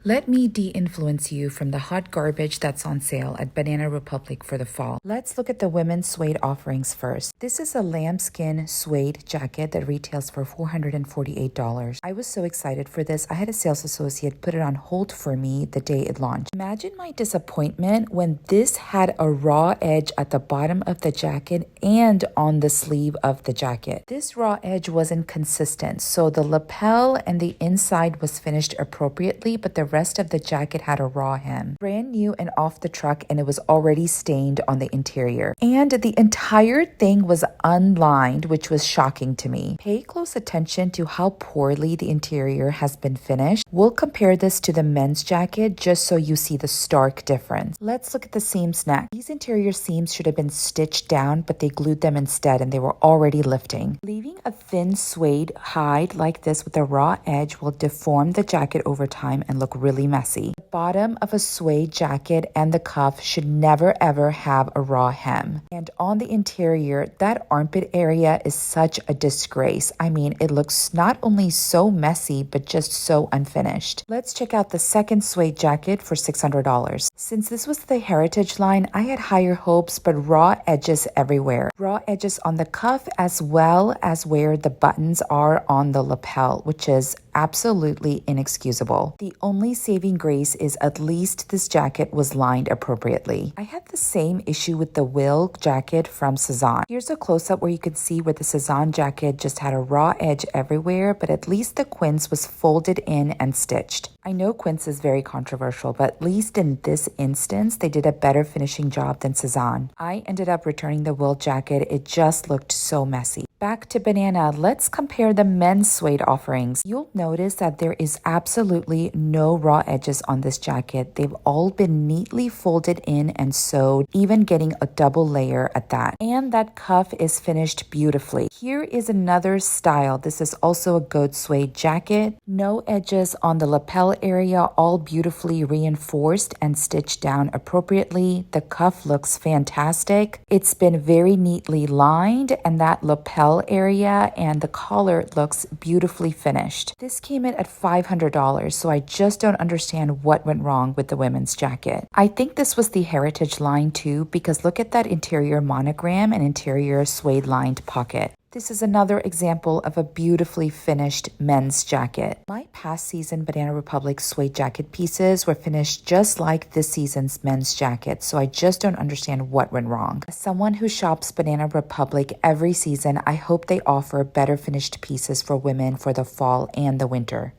Let me de-influence you from the hot garbage that's on sale at Banana Republic for the fall. Let's look at the women's suede offerings first. This is a lambskin suede jacket that retails for $448. I was so excited for this. I had a sales associate put it on hold for me the day it launched. Imagine my disappointment when this had a raw edge at the bottom of the jacket and on the sleeve of the jacket. This raw edge wasn't consistent, so the lapel and the inside was finished appropriately, but the rest of the jacket had a raw hem. Brand new and off the truck, and it was already stained on the interior. And the entire thing was unlined, which was shocking to me. Pay close attention to how poorly the interior has been finished. We'll compare this to the men's jacket just so you see the stark difference. Let's look at the seams next. These interior seams should have been stitched down, but they glued them instead, and they were already lifting. Leaving a thin suede hide like this with a raw edge will deform the jacket over time and look really messy. The bottom of a suede jacket and the cuff should never ever have a raw hem. And on the interior, that armpit area is such a disgrace. I mean, it looks not only so messy, but just so unfinished. Let's check out the second suede jacket for $600. Since this was the Heritage line, I had higher hopes, but raw edges everywhere. Raw edges on the cuff as well as where the buttons are on the lapel, which is absolutely inexcusable. The only saving grace is at least this jacket was lined appropriately. I had the same issue with the Will jacket from Cezanne. Here's a close-up where you could see where the Cezanne jacket just had a raw edge everywhere, but at least the quince was folded in and stitched. I know quince is very controversial, but at least in this instance, they did a better finishing job than Cezanne. I ended up returning the Will jacket. It just looked so messy. Back to Banana, let's compare the men's suede offerings. You'll notice that there is absolutely no raw edges on this jacket. They've all been neatly folded in and sewed, even getting a double layer at that. And that cuff is finished beautifully. Here is another style. This is also a goat suede jacket. No edges on the lapel area, all beautifully reinforced and stitched down appropriately. The cuff looks fantastic. It's been very neatly lined, and that lapel area and the collar looks beautifully finished. This came in at $500, so I just don't understand what went wrong with the women's jacket. I think this was the Heritage line too, because look at that interior monogram and interior suede lined pocket. This is another example of a beautifully finished men's jacket. My past season Banana Republic suede jacket pieces were finished just like this season's men's jacket, so I just don't understand what went wrong. As someone who shops Banana Republic every season, I hope they offer better finished pieces for women for the fall and the winter.